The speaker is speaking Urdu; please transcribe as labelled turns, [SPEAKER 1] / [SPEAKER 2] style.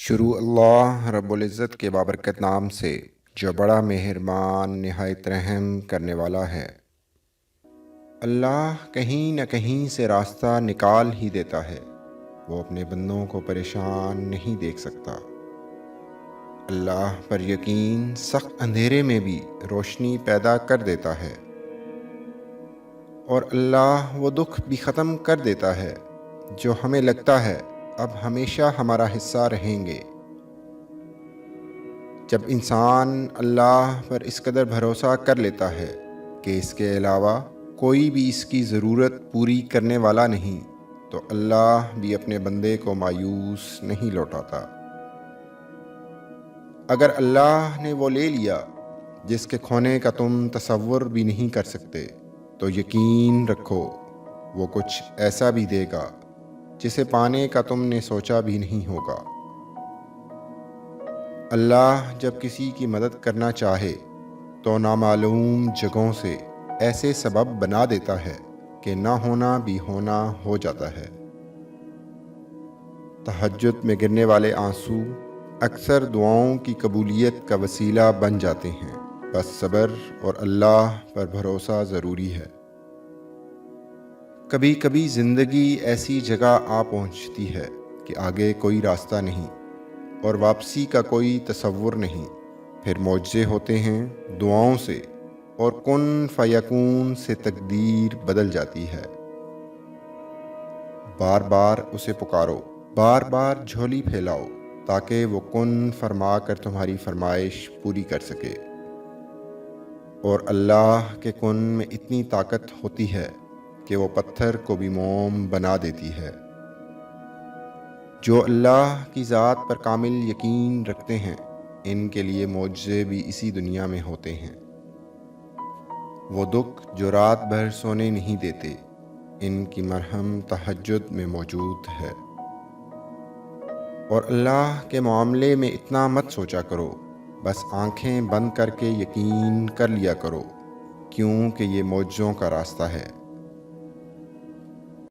[SPEAKER 1] شروع اللہ رب العزت کے بابرکت نام سے جو بڑا مہربان نہایت رحم کرنے والا ہے۔ اللہ کہیں نہ کہیں سے راستہ نکال ہی دیتا ہے، وہ اپنے بندوں کو پریشان نہیں دیکھ سکتا۔ اللہ پر یقین سخت اندھیرے میں بھی روشنی پیدا کر دیتا ہے، اور اللہ وہ دکھ بھی ختم کر دیتا ہے جو ہمیں لگتا ہے اب ہمیشہ ہمارا حصہ رہیں گے۔ جب انسان اللہ پر اس قدر بھروسہ کر لیتا ہے کہ اس کے علاوہ کوئی بھی اس کی ضرورت پوری کرنے والا نہیں، تو اللہ بھی اپنے بندے کو مایوس نہیں لوٹاتا۔ اگر اللہ نے وہ لے لیا جس کے کھونے کا تم تصور بھی نہیں کر سکتے، تو یقین رکھو وہ کچھ ایسا بھی دے گا جسے پانے کا تم نے سوچا بھی نہیں ہوگا۔ اللہ جب کسی کی مدد کرنا چاہے تو نامعلوم جگہوں سے ایسے سبب بنا دیتا ہے کہ نہ ہونا بھی ہونا ہو جاتا ہے۔ تہجد میں گرنے والے آنسو اکثر دعاؤں کی قبولیت کا وسیلہ بن جاتے ہیں، بس صبر اور اللہ پر بھروسہ ضروری ہے۔ کبھی کبھی زندگی ایسی جگہ آ پہنچتی ہے کہ آگے کوئی راستہ نہیں اور واپسی کا کوئی تصور نہیں، پھر معجزے ہوتے ہیں دعاؤں سے، اور کن فیکون سے تقدیر بدل جاتی ہے۔ بار بار اسے پکارو، بار بار جھولی پھیلاؤ، تاکہ وہ کن فرما کر تمہاری فرمائش پوری کر سکے۔ اور اللہ کے کن میں اتنی طاقت ہوتی ہے کہ وہ پتھر کو بھی موم بنا دیتی ہے۔ جو اللہ کی ذات پر کامل یقین رکھتے ہیں، ان کے لیے معجزے بھی اسی دنیا میں ہوتے ہیں۔ وہ دکھ جو رات بھر سونے نہیں دیتے، ان کی مرہم تہجد میں موجود ہے۔ اور اللہ کے معاملے میں اتنا مت سوچا کرو، بس آنکھیں بند کر کے یقین کر لیا کرو، کیونکہ یہ معجزوں کا راستہ ہے۔